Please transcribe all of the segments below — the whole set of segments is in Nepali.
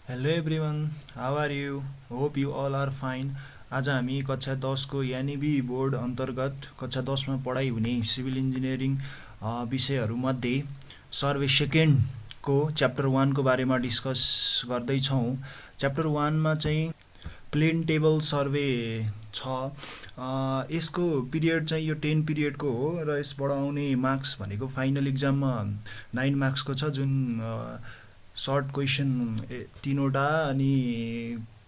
Hello everyone, how are you? Hope you all are fine. आज हामी कक्षा 10को यानिबी बोर्ड अन्तर्गत कक्षा 10मा पढाइ हुने सिभिल इन्जिनियरिङ विषयहरूमध्ये सर्वे सेकेन्डको च्याप्टर 1को बारेमा डिस्कस गर्दैछौँ। च्याप्टर 1मा चाहिँ प्लेन टेबल सर्वे छ। यसको पिरियड चाहिँ यो 10 पिरियडको हो र यसबाट आउने मार्क्स भनेको फाइनल इक्जाममा 9 मार्क्सको छ, जुन सर्ट क्वेसन 3वटा अनि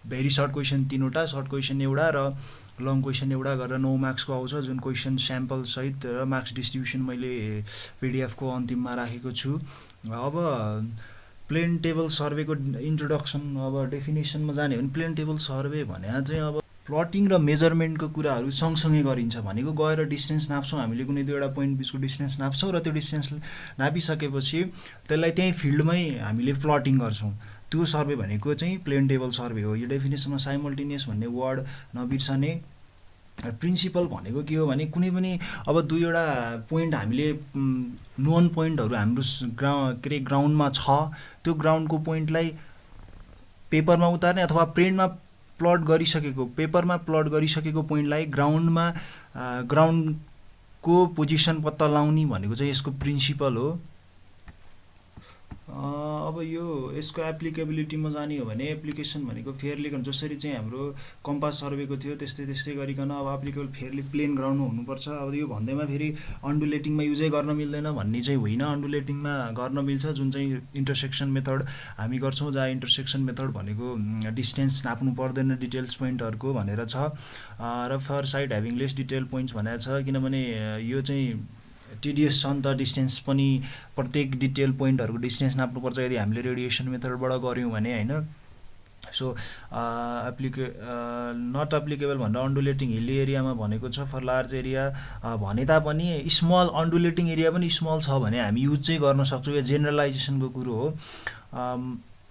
भेरी सर्ट क्वेसन 3वटा, सर्ट क्वेसन एउटा र लङ क्वेसन एउटा गरेर 9 मार्क्सको आउँछ, जुन क्वेसन स्याम्पल सहित र मार्क्स डिस्ट्रिब्युसन मैले पिडिएफको अन्तिममा राखेको छु। अब प्लेन टेबल सर्वेको इन्ट्रोडक्सन, अब डेफिनेसनमा जाने हो भने प्लेन टेबल सर्वे भने चाहिँ अब प्लटिङ र मेजरमेन्टको कुराहरू सँगसँगै गरिन्छ। भनेको गएर डिस्टेन्स नाप्छौँ, हामीले कुनै दुईवटा पोइन्ट बिचको डिस्टेन्स नाप्छौँ र त्यो डिस्टेन्स नापिसकेपछि त्यसलाई त्यहीँ फिल्डमै हामीले प्लटिङ गर्छौँ। त्यो सर्वे भनेको चाहिँ प्लेन टेबल सर्वे हो। यो डेफिनेसनमा साइमल्टेनियस भन्ने वर्ड नबिर्सने। प्रिन्सिपल भनेको के हो भने कुनै पनि अब दुईवटा पोइन्ट हामीले नोन पोइन्टहरू हाम्रो ग्राउन्डमा छ, त्यो ग्राउन्डको पोइन्टलाई पेपरमा उतार्ने अथवा पेपरमा प्लट गरिसकेको पोइन्टलाई ग्राउन्डको पोजिसन पत्ता लगाउने भनेको चाहिँ यसको प्रिन्सिपल हो। अब यसको एप्लिकेबिलिटीमा जाने हो भने एप्लिकेसन भनेको फेयरली जसरी चाहिँ हाम्रो कम्पास सर्वेको थियो त्यस्तै गरिकन अब एप्लिकेबल फेयरली प्लेन ग्राउन्डमा हुनुपर्छ। अब यो भन्दैमा फेरि अन्डुलेटिङमा युजै गर्न मिल्दैन भन्ने चाहिँ होइन, अन्डुलेटिङमा गर्न मिल्छ, जुन चाहिँ इन्टरसेक्सन मेथड हामी गर्छौँ, जहाँ इन्टरसेक्सन मेथड भनेको डिस्टेन्स नाप्नु पर्दैन डिटेल्स पोइन्टहरूको भनेर छ। र for side having less detail points भनेको छ, किनभने यो चाहिँ टिडिएस छ नि त, डिस्टेन्स पनि प्रत्येक डिटेल पोइन्टहरूको डिस्टेन्स नाप्नुपर्छ यदि हामीले रेडिएसन मेथडबाट गऱ्यौँ भने, होइन। सो नट एप्लिकेबल भनेर अन्डुलेटिङ हिल्ली एरियामा भनेको छ। फर लार्ज एरिया भने तापनि स्मल अन्डुलेटिङ एरिया पनि स्मल छ भने हामी युज चाहिँ गर्न सक्छौँ। यो जेनरलाइजेसनको कुरो हो।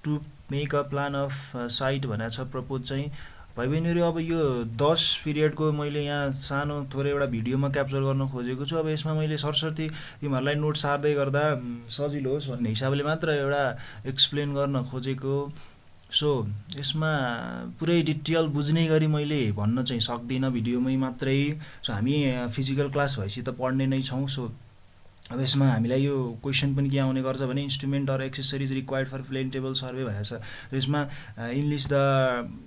To make a plan of site भनेको छ प्रपोज चाहिँ। भाइ बहिनीहरू, अब यो 10 पिरियडको मैले यहाँ सानो थोरै एउटा भिडियोमा क्याप्चर गर्न खोजेको छु। अब यसमा मैले सरसर्ती तिमीहरूलाई नोट सार्दै गर्दा सजिलो होस् भन्ने हिसाबले मात्र एउटा एक्सप्लेन गर्न खोजेको। सो यसमा पुरै डिटेल बुझ्ने गरी मैले भन्न चाहिँ सक्दिनँ भिडियोमै मात्रै। सो हामी फिजिकल क्लास भएपछि त पढ्ने नै छौँ। सो अब यसमा हामीलाई यो क्वेसन पनि के आउने गर्छ भने instrument or accessories required for plane table survey भनेको छ। यसमा इङ्ग्लिस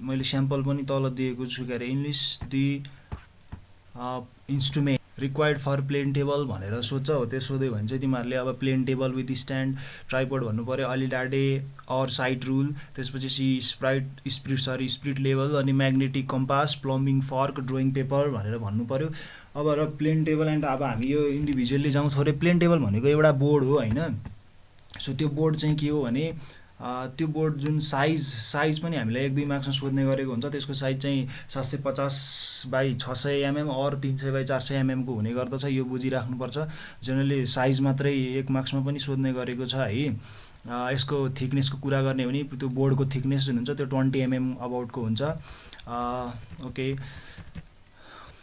मैले स्याम्पल पनि तल दिएको छु, के अरे English instrument required for plane table भनेर सोध्छ हो। त्यो सोध्यो भने चाहिँ तिमीहरूले अब plane table with stand, tripod भन्नु पऱ्यो, अलिडाडे अर साइड रुल, त्यसपछि स्प्रिट लेभल, अनि magnetic compass, plumbing fork, drawing paper भनेर भन्नु पऱ्यो। अब र प्लेन टेबल एन्ड अब हामी यो इन्डिभिजुअली जाउँ थोरै। प्लेन टेबल भनेको एउटा बोर्ड हो, होइन। सो त्यो बोर्ड चाहिँ के हो भने त्यो बोर्ड जुन साइज पनि हामीलाई 1-2 मार्क्समा सोध्ने गरेको हुन्छ। त्यसको साइज चाहिँ 750 बाई 600 mm और 300 बाई 400 mm को हुने गर्दछ। यो बुझिराख्नुपर्छ। जेनरली साइज मात्रै 1 मार्क्समा पनि सोध्ने गरेको छ है। यसको थिकनेसको कुरा गर्ने हो भने त्यो बोर्डको थिकनेस जुन हुन्छ त्यो 20 mm अबाउटको हुन्छ। ओके,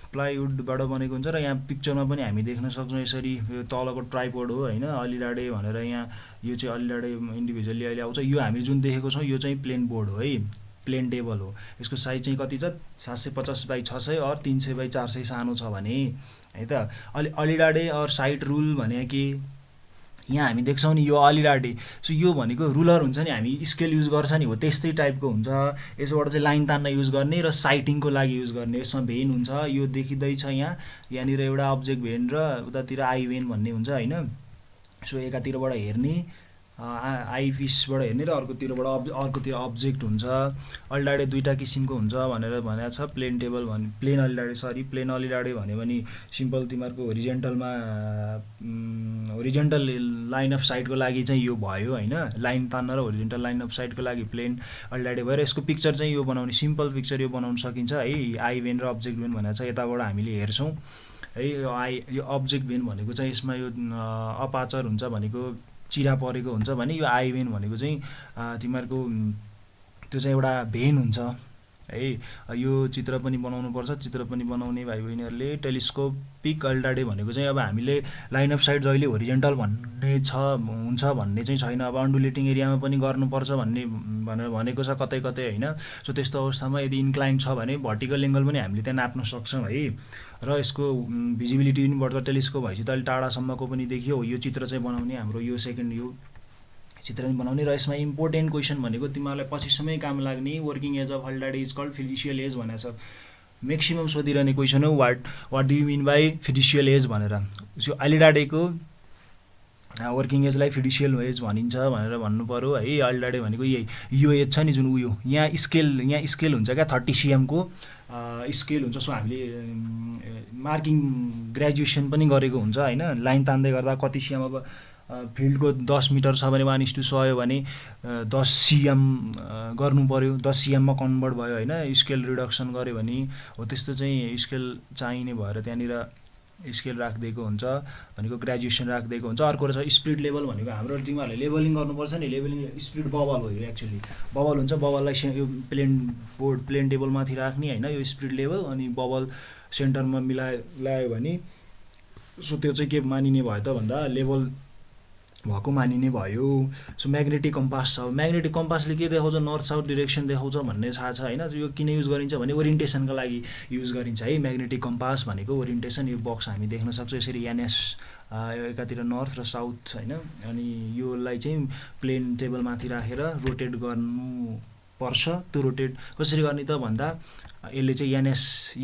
प्लाइवुडबाट बनेको हुन्छ र यहाँ पिक्चरमा पनि हामी देख्न सक्छौँ यसरी। यो तलको ट्राइपोड हो, होइन, अलिडाडे भनेर यहाँ यो चाहिँ अलिडाडे इन्डिभिजुअली अहिले आउँछ। यो हामी जुन देखेको छौँ यो चाहिँ प्लेन बोर्ड हो है, प्लेन टेबल हो। यसको साइज चाहिँ कति छ? 750 बाई 600 और 300 बाई 400 सानो छ भने है त। अलिडाडे और साइड रुल भने कि यहाँ हामी देख्छौँ नि यो अलिडाडे। सो यो भनेको रुलर हुन्छ नि, हामी स्केल युज गर्छ नि हो, त्यस्तै टाइपको हुन्छ। यसबाट चाहिँ लाइन तान्न युज गर्ने र साइटिङको लागि युज गर्ने। यसमा भेन हुन्छ, यो देखिँदैछ यहाँनिर एउटा अब्जेक्ट भेन र उतातिर आई भेन भन्ने हुन्छ, होइन। सो एकातिरबाट हेर्ने आई फिसबाट हेर्ने र अर्कोतिर अब्जेक्ट हुन्छ। अलिडाडे दुईवटा किसिमको हुन्छ भनेर भनेको छ। प्लेन अलिडाडे भन्यो भने सिम्पल तिमीहरूको होरिजेन्टल लाइन अफ साइटको लागि चाहिँ यो भयो, होइन। लाइन तान्न र होरिजेन्टल लाइन अफ साइटको लागि प्लेन अलिडाडे भयो। र यसको पिक्चर चाहिँ यो बनाउने, सिम्पल पिक्चर यो बनाउन सकिन्छ है। आई भेन र अब्जेक्ट भेन भनेको छ, यताबाट हामीले हेर्छौँ है। यो अब्जेक्ट भेन भनेको चाहिँ यसमा यो अपाचर हुन्छ भनेको चिरा परेको हुन्छ भने, यो आई भेन भनेको चाहिँ तिमीहरूको त्यो चाहिँ एउटा भेन हुन्छ, है। यो चित्र पनि बनाउनुपर्छ। चित्र पनि बनाउने भाइ बहिनीहरूले टेलिस्कोपिक अल्ट्रा डे भनेको चाहिँ अब हामीले लाइन अफ साइट जहिले होरिजेन्टल भन्ने हुन्छ भन्ने चाहिँ छैन। अब अन्डुलेटिङ एरियामा पनि गर्नुपर्छ भन्ने भनेर भनेको छ कतै कतै होइन। सो त्यस्तो अवस्थामा यदि इन्क्लाइन छ भने भर्टिकल एङ्गल पनि हामीले त्यहाँ नाप्न सक्छौँ है। र यसको भिजिबिलिटी पनि बढ्छ। टेलिस्कोप भएपछि त अलिक टाढासम्मको पनि देखियो। यो चित्र चाहिँ बनाउने हाम्रो यो सेकेन्ड यो चित्र पनि बनाउने। र यसमा इम्पोर्टेन्ट क्वेसन भनेको तिमीहरूलाई पछिसम्मै काम लाग्ने working edge of alidade is called fiducial edge भनेको छ। म्याक्सिमम सोधिरहने क्वेसन हो what do you mean by fiducial edge भनेर। सो अल्ट्रा डेको वर्किङ एजलाई फिडुसियल एज भनिन्छ भनेर भन्नु पऱ्यो है। अल्ट्रा डे भनेको यही यो एज छ नि जुन उयो यहाँ स्केल हुन्छ क्या 30 cm को स्केल हुन्छ। सो हामीले मार्किङ ग्रेजुएसन पनि गरेको हुन्छ होइन। लाइन तान्दै गर्दा कति cm अब फिल्डको 10 मिटर छ भने 1:100 भने 10 cm गर्नु पऱ्यो। 10 cm मा कन्भर्ट भयो होइन। स्केल रिडक्सन गऱ्यो भने हो त्यस्तो चाहिँ स्केल चाहिने भएर त्यहाँनिर स्केल राखिदिएको हुन्छ भनेको ग्रेजुएसन राखिदिएको हुन्छ। अर्को रहेछ स्पिड लेभल भनेको हाम्रो तिमीहरूले लेभलिङ गर्नुपर्छ नि। लेभलिङ स्पिड बबल हो यो एक्चुअली बबल हुन्छ। बबललाई यो प्लेन टेबलमाथि राख्ने होइन। यो स्पिड लेभल अनि बबल सेन्टरमा मिलायो भने सो त्यो चाहिँ के मानिने भयो त भन्दा लेभल भएको मानिने भयो। सो म्याग्नेटिक कम्पास छ। म्याग्नेटिक कम्पासले के देखाउँछ नर्थ साउथ डिरेक्सन देखाउँछ भन्ने थाहा छ होइन। यो किन युज गरिन्छ भने ओरिएन्टेसनका लागि युज गरिन्छ है। म्याग्नेटिक कम्पास भनेको ओरिएन्टेसन। यो बक्स हामी देख्न सक्छौँ यसरी एनएस एकातिर नर्थ र साउथ होइन। अनि योलाई चाहिँ प्लेन टेबलमाथि राखेर रोटेट गर्नुपर्छ। त्यो रोटेट कसरी गर्ने त भन्दा यसले चाहिँ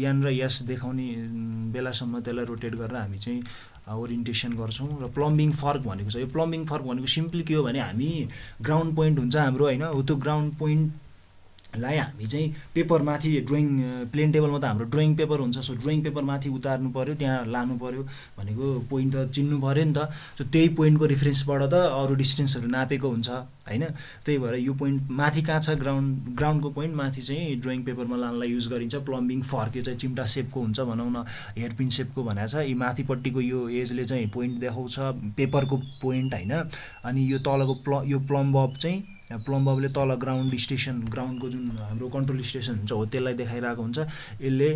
एन र एस देखाउने बेलासम्म त्यसलाई रोटेट गरेर हामी चाहिँ ओरिएन्टेसन गर्छौँ। र प्लम्बिङ फर्क भनेको छ। यो प्लम्बिङ फर्क भनेको सिम्पली के हो भने हामी ग्राउन्ड पोइन्ट हुन्छ हाम्रो होइन। हो त्यो ग्राउन्ड पोइन्टलाई हामी चाहिँ पेपरमाथि ड्रइङ प्लेन टेबलमा त हाम्रो ड्रइङ पेपर हुन्छ। सो ड्रइङ पेपरमाथि उतार्नु पऱ्यो त्यहाँ लानु पऱ्यो भनेको पोइन्ट त चिन्नु पऱ्यो नि त। सो त्यही पोइन्टको रिफरेन्सबाट त अरू डिस्टेन्सहरू नापेको हुन्छ होइन। त्यही भएर यो पोइन्ट माथि कहाँ छ ग्राउन्डको पोइन्ट माथि चाहिँ ड्रइङ पेपरमा लानलाई युज गरिन्छ। प्लम्बिङ फर्क यो चाहिँ चिम्टा सेपको हुन्छ भनौँ न हेयरपिन सेपको भनेको छ। यी माथिपट्टिको यो एजले चाहिँ पोइन्ट देखाउँछ पेपरको पोइन्ट होइन। अनि यो तलको यो प्लम्बब चाहिँ प्लम्बबले तल ग्राउन्ड स्टेसन ग्राउन्डको जुन हाम्रो कन्ट्रोल स्टेसन हुन्छ हो त्यसलाई देखाइरहेको हुन्छ। यसले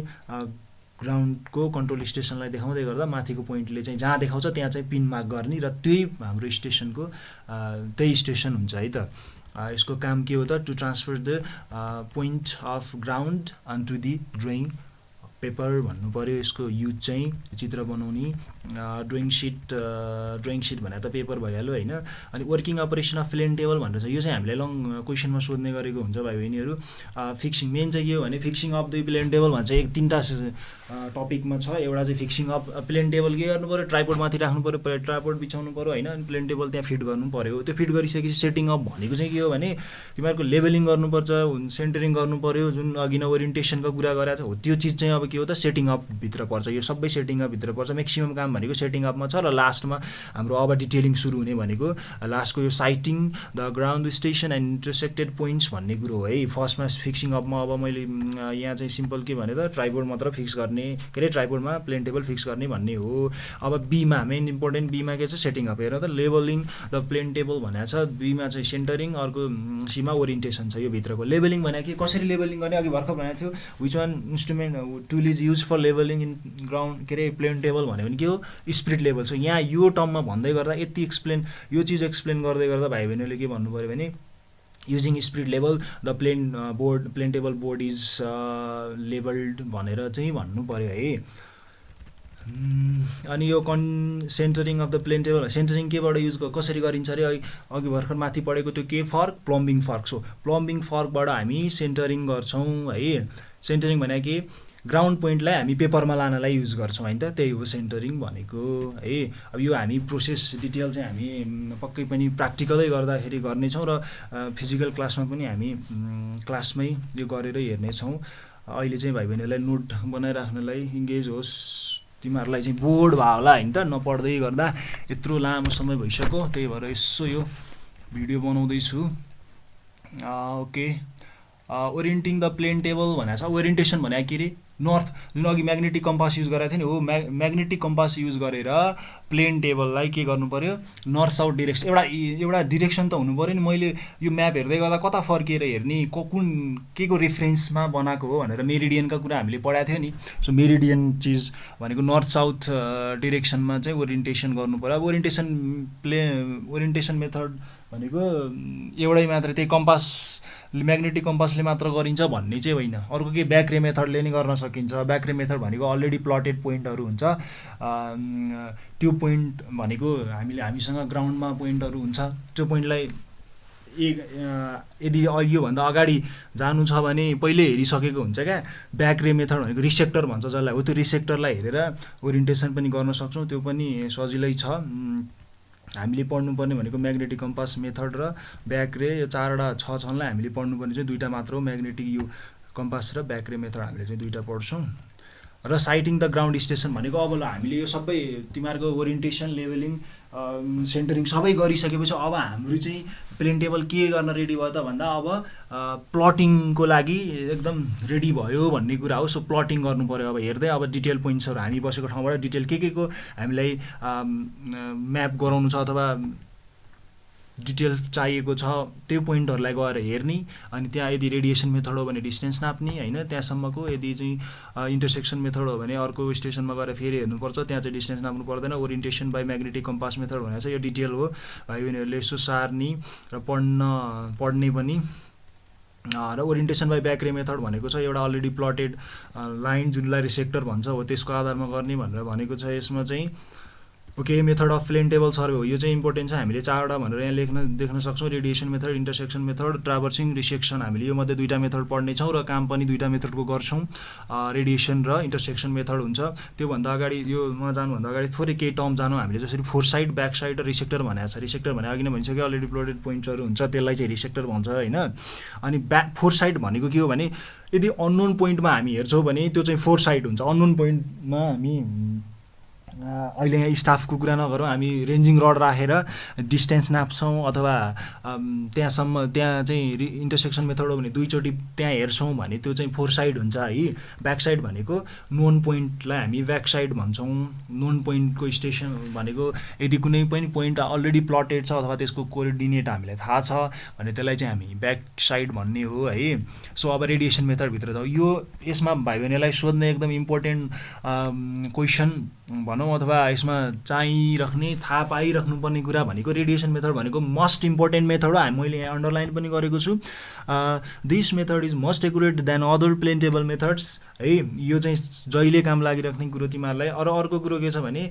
ग्राउन्डको कन्ट्रोल स्टेसनलाई देखाउँदै गर्दा माथिको पोइन्टले चाहिँ जहाँ देखाउँछ त्यहाँ चाहिँ पिन मार्क गर्ने र त्यही हाम्रो स्टेसनको त्यही स्टेसन हुन्छ है त। यसको काम के हो त to transfer the point of ground on to the drawing paper भन्नु पऱ्यो। यसको युज चाहिँ चित्र बनाउने ड्रइङ सिट भने त पेपर भइहाल्यो होइन। अनि working operation of plane table भनेर छ। यो चाहिँ हामीलाई लङ क्वेसनमा सोध्ने गरेको हुन्छ भाइ बहिनीहरू। फिक्सिङ मेन चाहिँ के हो भने fixing of the plane table भन्छ। 3टा टपिकमा छ। एउटा चाहिँ फिक्सिङ अफ प्लेन टेबल के गर्नु पऱ्यो ट्राइपोडमाथि राख्नु पऱ्यो। ट्राइपोड बिछाउनु पऱ्यो होइन। अनि प्लेन टेबल त्यहाँ फिट गर्नु पऱ्यो। त्यो फिट गरिसकेपछि सेटिङ अप भनेको चाहिँ के हो भने तिमीहरूको लेभलिङ गर्नुपर्छ सेन्टरिङ गर्नु पऱ्यो। जुन अघि नै ओरिएन्टेसनको कुरा गरेको छ हो त्यो चिज चाहिँ अब के हो त सेटिङ अप भित्र पर्छ। यो सबै सेटिङ अप भित्र पर्छ। म्याक्सिमम काम भनेको सेटिङ अपमा छ। र लास्टमा हाम्रो अब डिटेलिङ सुरु हुने भनेको लास्टको यो sighting the ground station and intersected points भन्ने कुरो हो है। फर्स्टमा फिक्सिङ अपमा अब मैले यहाँ चाहिँ सिम्पल के भने त ट्राइपोड मात्र फिक्स गर्ने के अरे ट्राइपोडमा प्लेन टेबल फिक्स गर्ने भन्ने हो। अब बीमा मेन इम्पोर्टेन्ट बीमा के छ सेटिङ अप। हेर त लेभलिङ द प्लेन टेबल भनेको छ। बीमा चाहिँ सेन्टरिङ अर्को सीमा ओरिएन्टेसन छ। यो भित्रको लेभलिङ भने के कसरी लेभलिङ गर्ने अघि भर्खर भनेको थियो। Which one instrument tool is use for levelling in ground के अरे प्लेन टेबल भन्यो भने के हो स्पिड लेभल। सो यहाँ यो टर्ममा भन्दै गर्दा यति यो चिज एक्सप्लेन गर्दै गर्दा भाइ बहिनीले के भन्नु पऱ्यो भने using spirit level the plane table board is levelled भनेर चाहिँ भन्नु पऱ्यो है। अनि यो centring of the plane table centring केबाट युज कसरी गरिन्छ अरे अघि भर्खर माथि पढेको त्यो के फर्क प्लम्बिङ फर्क। सो प्लम्बिङ फर्कबाट हामी सेन्टरिङ गर्छौँ है। सेन्टरिङ भने कि ग्राउन्ड पोइन्टलाई हामी पेपरमा लानलाई युज गर्छौँ होइन त। त्यही हो सेन्टरिङ भनेको है। अब यो हामी प्रोसेस डिटेल चाहिँ हामी पक्कै पनि प्र्याक्टिकलै गर्दाखेरि गर्नेछौँ र फिजिकल क्लासमा पनि हामी क्लासमै यो गरेर हेर्नेछौँ। अहिले चाहिँ भाइ बहिनीहरूलाई नोट बनाइराख्नलाई इङ्गेज होस्। तिमीहरूलाई चाहिँ बोर्ड भयो होला होइन त नपढ्दै गर्दा यत्रो लामो समय भइसक्यो। त्यही भएर यसो यो भिडियो बनाउँदैछु। ओके ओरिएन्टिङ द प्लेन टेबल भनेको छ। ओरिएन्टेसन भने के अरे नर्थ जुन अघि म्याग्नेटिक कम्पास युज गरेको थियो नि हो, म्याग्नेटिक कम्पास युज गरेर प्लेन टेबललाई के गर्नु पर्यो, नर्थ साउथ डिरेक्सन, एउटा डिरेक्सन त हुनु पऱ्यो नि। मैले यो म्याप हेर्दै गर्दा कता फर्किएर हेर्ने, कुन के को रेफरेन्समा बनाएको हो भनेर मेरिडियनका कुरा हामीले पढाएको थियो नि। सो मेरिडियन चिज भनेको नर्थ साउथ डिरेक्सनमा चाहिँ ओरिएन्टेसन गर्नु पर्यो। अब ओरिएन्टेसन मेथड भनेको एउटै मात्र त्यही कम्पास, म्याग्नेटिक कम्पासले मात्र गरिन्छ भन्ने चाहिँ होइन, अर्को के ब्याक्रे मेथडले नि गर्न सकिन्छ। ब्याक्रे मेथड भनेको अलरेडी प्लटेड पोइन्टहरू हुन्छ, त्यो पोइन्ट भनेको हामीसँग ग्राउन्डमा पोइन्टहरू हुन्छ, त्यो पोइन्टलाई यदि योभन्दा अगाडि जानु छ भने पहिले हेरिसकेको हुन्छ क्या। ब्याक्रे मेथड भनेको रिसेक्टर भन्छ जसलाई, हो त्यो रिसेक्टरलाई हेरेर ओरिएन्टेसन पनि गर्न सक्छौँ, त्यो पनि सजिलै छ। हामीले पढ्नुपर्ने भनेको म्याग्नेटिक कम्पास मेथड र ब्याक्रे, यो चारवटा छन् हामीले पढ्नुपर्ने चाहिँ दुईवटा मात्र हो, म्याग्नेटिक यो कम्पास र ब्याक्रे मेथड हामीले चाहिँ दुईवटा पढ्छौँ। र साइटिङ द ग्राउन्ड स्टेसन भनेको अब हामीले यो सबै तिमीहरूको ओरिएन्टेसन, लेभलिङ, सेन्टरिङ सबै गरिसकेपछि अब हाम्रो चाहिँ प्लेन टेबल के गर्न रेडी भयो त भन्दा अब प्लटिङको लागि एकदम रेडी भयो भन्ने कुरा हो। सो प्लटिङ गर्नु पऱ्यो। अब हेर्दै अब डिटेल पोइन्ट्सहरू हामी बसेको ठाउँबाट डिटेल के को हामीलाई म्याप गराउनु छ अथवा डिटेल चाहिएको छ त्यो पोइन्टहरूलाई गएर हेर्ने, अनि त्यहाँ यदि रेडिएसन मेथड हो भने डिस्टेन्स नाप्ने होइन त्यहाँसम्मको, यदि चाहिँ इन्टरसेक्सन मेथड हो भने अर्को स्टेसनमा गएर फेरि हेर्नुपर्छ, त्यहाँ चाहिँ डिस्टेन्स नाप्नु पर्दैन। Orientation by magnetic compass method भनेको चाहिँ यो डिटेल हो, भाइ बहिनीहरूले यसो सार्ने र पढ्ने पनि। र ओरिएन्टेसन बाई ब्याक्रे मेथड भनेको छ एउटा अलरेडी प्लटेड लाइन जुनलाई रिसेक्टर भन्छ हो त्यसको आधारमा गर्ने भनेर भनेको छ। यसमा चाहिँ okay method of plane table survey हो, यो चाहिँ इम्पोर्टेन्ट छ, हामीले चारवटा भनेर यहाँ देख्न सक्छौँ, radiation method, intersection method, ट्राभर्सिङ, resection. हामीले यो मध्ये दुईवटा मेथड पढ्नेछौँ र काम पनि दुईवटा मेथडको गर्छौँ, रेडिएसन र इन्टरसेक्सन मेथड हुन्छ। त्योभन्दा अगाडि योमा जानुभन्दा अगाडि थोरै केही टर्म जानु, हामीले जसरी फोर साइड, ब्याक साइड र रिसेक्टर भनेको छ। रिसेक्टर भने अघि नै भनिसक्यो, अलरेडी प्लटेड पोइन्ट्सहरू हुन्छ त्यसलाई चाहिँ रिसेक्टर भन्छ होइन। अनि फोर साइड भनेको के हो भने यदि अननोन पोइन्टमा हामी हेर्छौँ भने त्यो चाहिँ फोर साइड हुन्छ। अननोन पोइन्टमा हामी अहिले यहाँ स्टाफको कुरा नगरौँ, हामी रेन्जिङ रड राखेर डिस्टेन्स नाप्छौँ अथवा त्यहाँ चाहिँ इन्टरसेक्सन मेथड हो भने दुईचोटि त्यहाँ हेर्छौँ भने त्यो चाहिँ फोर साइड हुन्छ है। ब्याक साइड भनेको नोन पोइन्टलाई हामी ब्याक साइड भन्छौँ। नोन पोइन्टको स्टेसन भनेको यदि कुनै पनि पोइन्ट अलरेडी प्लटेड छ अथवा त्यसको कोअर्डिनेट हामीलाई थाहा छ भने त्यसलाई चाहिँ हामी ब्याक साइड भन्ने हो है। सो अब रेडिएसन मेथडभित्र जाउँ। यो यसमा भाइ बहिनीलाई सोध्ने एकदम इम्पोर्टेन्ट क्वेसन भनौँ अथवा यसमा चाहिराख्ने, थाहा पाइराख्नुपर्ने कुरा भनेको रेडिएसन मेथड भनेको मोस्ट इम्पोर्टेन्ट मेथड हो। मैले यहाँ अन्डरलाइन पनि गरेको छु, this method is most accurate than other plane table methods है। यो चाहिँ जहिले काम लागिराख्ने कुरो तिमीहरूलाई। अर्को कुरो के छ भने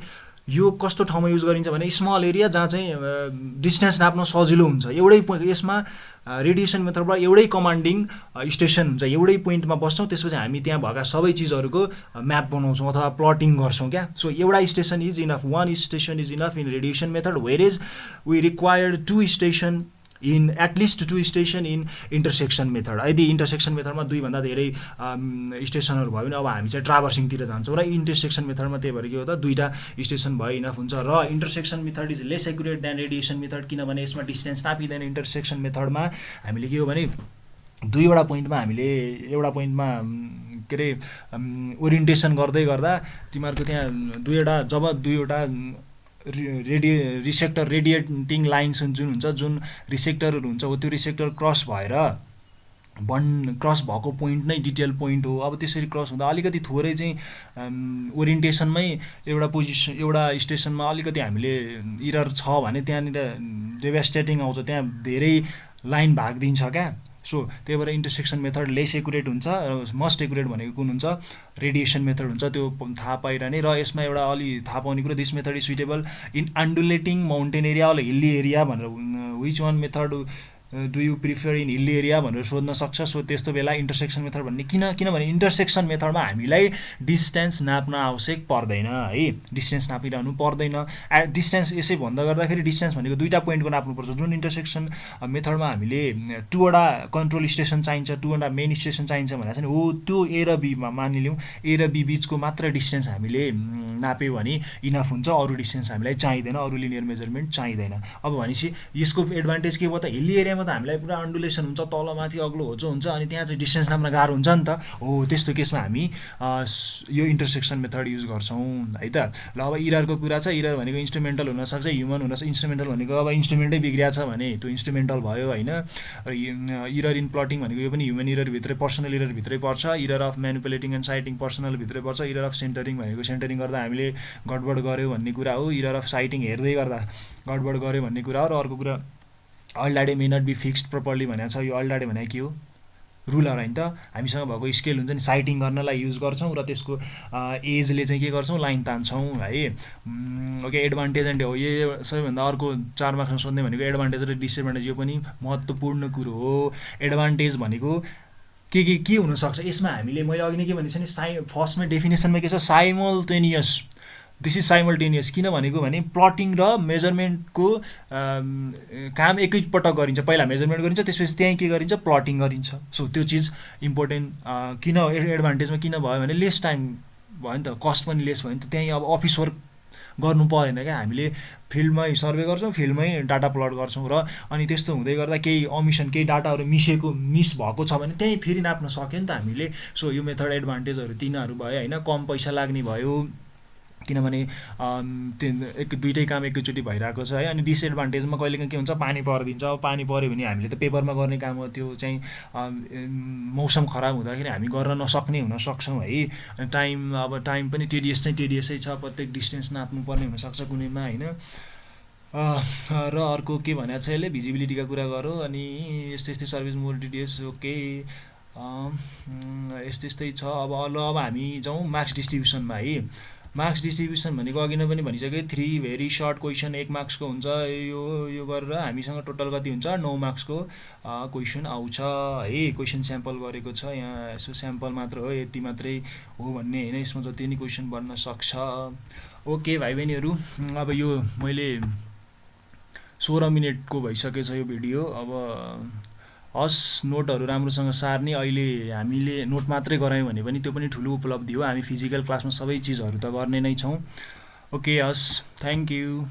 यो कस्तो ठाउँमा युज गरिन्छ भने स्मल एरिया जहाँ चाहिँ डिस्टेन्स नाप्न सजिलो हुन्छ। यसमा रेडिएसन मेथडबाट एउटै कमान्डिङ स्टेसन हुन्छ, एउटै पोइन्टमा बस्छौँ, त्यसपछि हामी त्यहाँ भएका सबै चिजहरूको म्याप बनाउँछौँ अथवा प्लटिङ गर्छौँ क्या। सो एउटा station is enough, one station is enough in radiation method, whereas we required two station in at least two station in intersection method. यदि इन्टरसेक्सन मेथडमा दुईभन्दा धेरै स्टेसनहरू भयो भने अब हामी चाहिँ ट्राभर्सिङतिर जान्छौँ र इन्टरसेक्सन मेथडमा त्यही भएर के हो त दुईवटा स्टेसन भयो इनफ हुन्छ। र intersection method is less accurate than radiation method, किनभने यसमा डिस्टेन्स नापिँदैन। इन्टरसेक्सन मेथडमा हामीले के हो भने दुईवटा पोइन्टमा हामीले एउटा पोइन्टमा के अरे ओरिएन्टेसन गर्दै गर्दा तिमीहरूको त्यहाँ दुईवटा रिसेक्टर रेडिएटिङ लाइन्स जुन हुन्छ, जुन रिसेक्टरहरू हुन्छ हो त्यो रिसेक्टर क्रस भएको पोइन्ट नै डिटेल पोइन्ट हो। अब त्यसरी क्रस हुँदा अलिकति थोरै चाहिँ ओरिएन्टेसनमै एउटा स्टेसनमा अलिकति हामीले इरर छ भने त्यहाँनिर डेभास्टेटिङ आउँछ, त्यहाँ धेरै लाइन भाग दिन्छ क्या। सो त्यही भएर इन्टरसेक्सन मेथड लेस एक्युरेट हुन्छ, मस्ट एक्युरेट भनेको कुन हुन्छ रेडिएसन मेथड हुन्छ, त्यो थाहा पाइरहने। र यसमा एउटा अलि थाहा पाउने कुरो, this method is suitable in undulating mountain area all hilly area भनेर, which one method do you prefer in hilly area भनेर सोध्न सक्छ। सो त्यस्तो बेला इन्टरसेक्सन मेथड भन्ने किनभने इन्टरसेक्सन मेथडमा हामीलाई डिस्टेन्स नाप्न आवश्यक पर्दैन है, डिस्टेन्स नापिरहनु पर्दैन। डिस्टेन्स यसै भन्दा गर्दाखेरि डिस्टेन्स भनेको दुईवटा पोइन्टको नाप्नुपर्छ। जुन इन्टरसेक्सन मेथडमा हामीले टुवटा कन्ट्रोल स्टेसन चाहिन्छ, टुवटा मेन स्टेसन चाहिन्छ भनेको छ नि हो, त्यो ए र बीमा मानिलिउँ ए र बी बिचको मात्र डिस्टेन्स हामीले नाप्यो भने इनफ हुन्छ, अरू डिस्टेन्स हामीलाई चाहिँदैन, अरू लिनियर मेजरमेन्ट चाहिँदैन। अब भनेपछि यसको एडभान्टेज के भयो त, हिल्ली एरियामा त हामीलाई पुरा अन्डुलेसन हुन्छ, तलमाथि अग्लो होचो हुन्छ, अनि त्यहाँ चाहिँ डिस्टेन्स नाप्न गाह्रो हुन्छ नि त। हो त्यस्तो केसमा हामी यो इन्टरसेक्सन मेथड युज गर्छौँ है त। ल अब इररको कुरा छ, इरर भनेको इन्स्ट्रुमेन्टल हुनसक्छ, ह्युमन हुनसक्छ। इन्स्ट्रुमेन्टल भनेको अब इन्स्ट्रुमेन्टै बिग्रिया छ भने त्यो इन्स्ट्रुमेन्टल भयो होइन। र इरर इन प्लटिङ भनेको यो पनि ह्युमन इररभित्रै, पर्सनल इररभित्रै पर्छ। इरर अफ म्यानिपुलेटिङ एन्ड साइटिङ पर्सनलभित्रै पर्छ। इरर अफ सेन्टरिङ भनेको सेन्टरिङ गर्दा हामीले गडबड गऱ्यो भन्ने कुरा हो। इरर अफ साइटिङ हेर्दै गर्दा गडबड गऱ्यो भन्ने कुरा हो। र अर्को कुरा अल्डाडे मे नट बी फिक्स्ड प्रोपरली भनेको छ। यो अल्डाडे भनेको के हो, रुलर होइन त। हामीसँग भएको स्केल हुन्छ नि, साइटिङ गर्नलाई युज गर्छौँ र त्यसको एजले चाहिँ के गर्छौँ, लाइन तान्छौँ है। ओके, एडभान्टेज एन्ड हो यो सबैभन्दा अर्को 4 मार्क्समा सोध्ने भनेको एडभान्टेज र डिसएडभान्टेज। यो पनि महत्त्वपूर्ण कुरो हो। एडभान्टेज भनेको के हुनसक्छ यसमा, हामीले मैले अघि नै के भनेको छु नि, फर्स्टमा डेफिनेसनमा के छ, साइमल्टेनियस। This is simultaneous. किन भनेको भने प्लटिङ र मेजरमेन्टको काम एकैपटक गरिन्छ। पहिला मेजरमेन्ट गरिन्छ, त्यसपछि त्यहीँ के गरिन्छ, प्लटिङ गरिन्छ। सो त्यो चिज इम्पोर्टेन्ट किन एडभान्टेजमा किन भयो भने लेस टाइम भयो नि त, कस्ट पनि लेस भयो नि त। त्यहीँ अब अफिस वर्क गर्नु परेन क्या, हामीले फिल्डमै सर्वे गर्छौँ, फिल्डमै डाटा प्लट गर्छौँ। र अनि त्यस्तो हुँदै गर्दा केही अमिसन, केही डाटाहरू मिस भएको छ भने त्यहीँ फेरि नाप्न सक्यो नि त हामीले। सो यो मेथड एडभान्टेजहरू तिनीहरू भयो होइन। कम पैसा लाग्ने भयो, किनभने दुइटै काम एकैचोटि भइरहेको छ है। अनि डिसएडभान्टेजमा कहिलेकाहीँ के हुन्छ, पानी परिदिन्छ। अब पानी पऱ्यो भने हामीले त पेपरमा गर्ने काम हो, त्यो चाहिँ मौसम खराब हुँदाखेरि हामी गर्न नसक्ने हुन सक्छौँ है। अनि टाइम पनि टेडियसै छ, प्रत्येक डिस्टेन्स नाप्नुपर्ने हुनसक्छ कुनैमा होइन। र अर्को के भनेको छ यसले, भिजिबिलिटीका कुरा गरौँ। अनि यस्तै सर्भिस मोर डिटेल्स। ओके, यस्तै छ। अब हामी जाउँ मार्क्स डिस्ट्रिब्युसनमा है। मार्क्स डिस्ट्रिब्युसन भनेको अघि नै पनि भनिसकेँ, 3 भेरी सर्ट क्वेसन 1 मार्क्सको हुन्छ। यो गरेर हामीसँग टोटल कति हुन्छ, 9 मार्क्सको क्वेसन आउँछ है। क्वेसन स्याम्पल गरेको छ यहाँ, यसो स्याम्पल मात्र हो, यति मात्रै हो भन्ने होइन, यसमा जति नै क्वेसन बन्न सक्छ। ओके भाइ बहिनीहरू, अब यो मैले 16 मिनटको भइसकेछ यो भिडियो। अब हस्, नोटहरू राम्रोसँग सार्ने। अहिले हामीले नोट मात्रै गरायौँ भने पनि त्यो पनि ठुलो उपलब्धि हो। हामी फिजिकल क्लासमा सबै चिजहरू त गर्ने नै छौँ। ओके, हस्, थ्याङ्क यू।